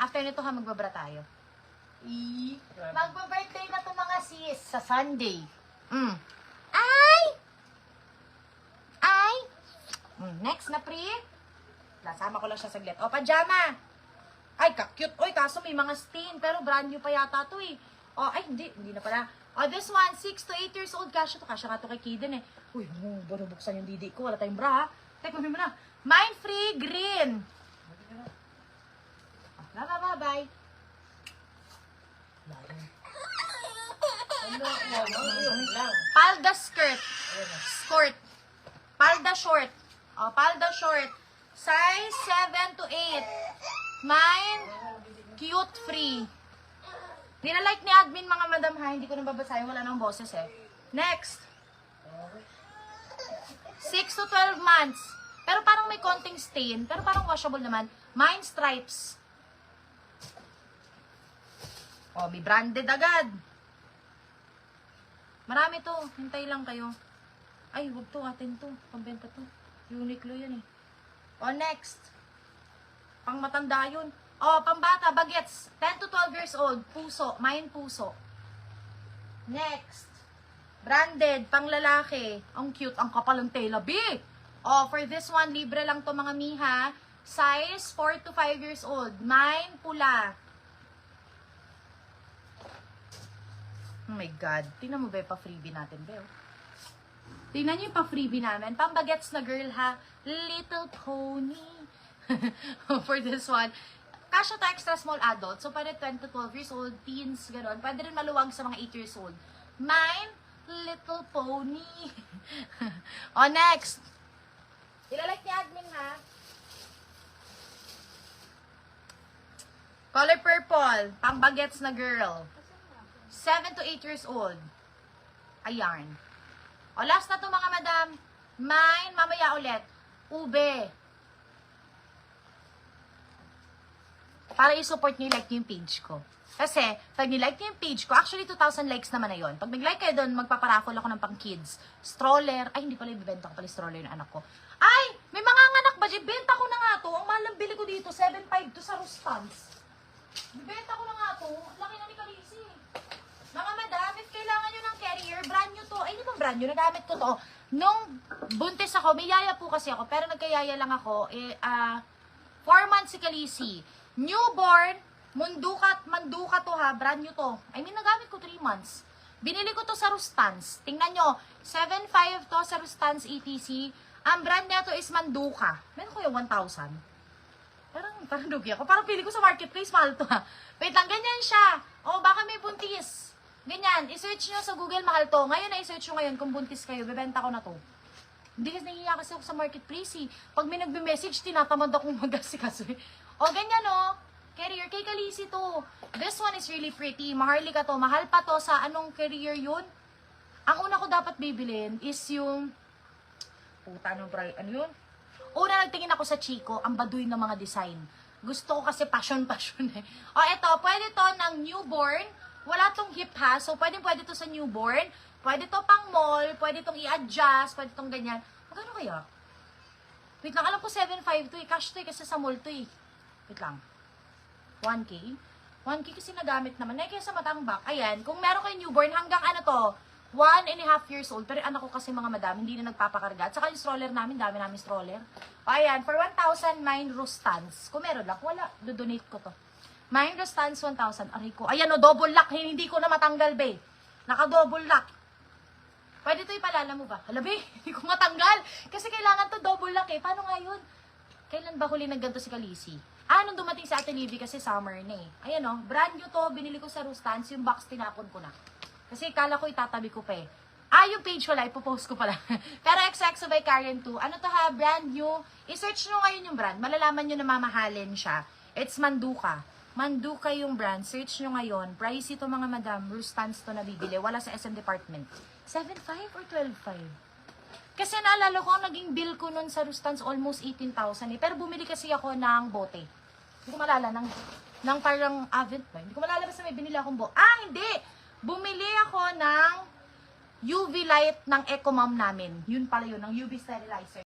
After nito ha, magbabra tayo. Magba-birthday na to mga sis sa Sunday. Ay! Next na pre. Nasama ko lang siya saglit. O, pajama. Ay, ka-cute. Oy, kaso may mga stain. Pero brand new pa yata to eh. O, ay, hindi na pala. O, this one, 6 to 8 years old. Kasya nga to kay Kiden eh. Uy, buksan yung didi ko. Wala tayong bra ha. Teka, mo na. Mind free green. Bye-bye. Palda skirt. Palda short. O, palda short. Size 7 to 8. Mine, cute free. Nila-like ni admin mga madam ha. Hindi ko nang babasahin. Wala nang boses eh. Next. 6 to 12 months. Pero parang may konting stain. Pero parang washable naman. Mine stripes. O, may branded agad. Marami to. Hintay lang kayo. Ay, wag to. Atin to. Pambenta to. Uniqlo yan eh. O, next. Pang matanda yun. O, pambata. Bagets. 10 to 12 years old. Puso. Mine puso. Next. Branded. Pang lalaki. Ang cute. Ang kapal ng tela. Big. O, for this one, libre lang to mga miha. Size 4 to 5 years old. Mine pula. Oh my God. Tingnan mo ba yung pa-freebie natin, Beo? Tingnan nyo yung pa-freebie namin. Pambagets na girl, ha? Little pony. For this one. Kasya to extra small adult. So, pwede 10 to 12 years old, teens, gano'n. Pwede rin maluwag sa mga 8 years old. Mine, little pony. O, next. Ilalike ni admin, ha? Color purple. Pambagets na girl. 7 to 8 years old. Ayan. O, last na to mga madam. Mine, mamaya ulit. Ube. Para i-support nyo, like yung page ko. Kasi, pag nilike nyo yung page ko, actually 2,000 likes naman na yun. Pag nag-like kayo doon, magpaparaffle ako ng pang kids. Stroller. Ay, hindi pala ibibenta ko pala stroller ng anak ko. Ay, may mga anak ba? Benta ko na nga to. Ang mahal ng bili ko dito, 7.5 to sa Rustans. Bibenta ko na nga to. Laki na ni Kalisi. Mga madam, if kailangan nyo ng carrier, brand new to. Ay, hindi bang brand new? Nagamit ko to. Nung buntis ako, may yaya po kasi ako, pero nagkayaya lang ako, 4 months si Kalisi. Newborn, manduka to ha, brand new to. I mean, nagamit ko 3 months. Binili ko to sa Rustans. Tingnan nyo, 7.5 to sa Rustans ETC. Ang brand niya to is Manduka. Meron ko yung 1,000. Parang dugi ako. Parang pili ko sa marketplace, mahal to ha. Wait lang, ganyan siya. O, baka may buntis. Ganyan, i-search nyo sa Google, mahal to. Ngayon na i-search nyo ngayon kung buntis kayo, bebenta ko na to. Hindi kasi nahihiya kasi ako sa marketplace eh. Pag may nagbe-message, tinatamad akong mag-asikaso eh. O, ganyan o. Carrier, kay Kalisi to. This one is really pretty. Maharlika to. Mahal pa to sa anong carrier yun? Ang una ko dapat bibilin is yung... Puta, ano yun? Una, nagtingin ako sa Chico. Ang baduy ng mga design. Gusto ko kasi passion eh. O, eto. Pwede to ng newborn. Wala tong hip ha. So, pwede to sa newborn. Pwede to pang mall. Pwede tong i-adjust. Pwede tong ganyan. Magkano kaya? Wait lang. Alam ko 7.5 to eh. Cash to eh. Kasi sa mall to eh. Wait lang. 1K? 1K kasi nagamit naman. Kaya sa matambak. Ayan. Kung meron kayo newborn, hanggang ano to, 1.5 years old. Pero anak ko kasi mga madam, hindi na nagpapakarga. At saka yung stroller namin, dami namin stroller. O, ayan. For 1,000, mine Rustans. Kung meron lang, wala. Do-donate ko to. Mine Rustans, 1,000. Aray ko. Ayan o, double lock. Hindi ko na matanggal, be. Naka-double lock. Pwede to ipalala mo ba? Hala, be. Hindi ko matanggal. Kasi kailangan to double lock eh. Paano nga yun? Kailan ba huli nagganto si Kalisi? Nung dumating sa Ate Livy kasi summer na eh. Ayan o, brand new to, binili ko sa Rustans, yung box tinapon ko na. Kasi kala ko itatabi ko pa eh. Yung page wala, ipopost ko pala. Pero XX by Karen 2, ano to ha, brand new. I-search nyo ngayon yung brand, malalaman nyo na mamahalin siya. It's Manduka. Manduka yung brand, search nyo ngayon. Pricey to mga madam, Rustans to nabibili, wala sa SM department. 7.5 or 12.5? Kasi naalala ko, naging bill ko nun sa Rustans almost 18,000 eh. Pero bumili kasi ako ng bote. Hindi ko malala, ng parang Avent ba? Hindi ko malala basta may binili akong bote. Hindi! Bumili ako ng UV light ng Ecomom namin. Yun pala yun, ng UV sterilizer.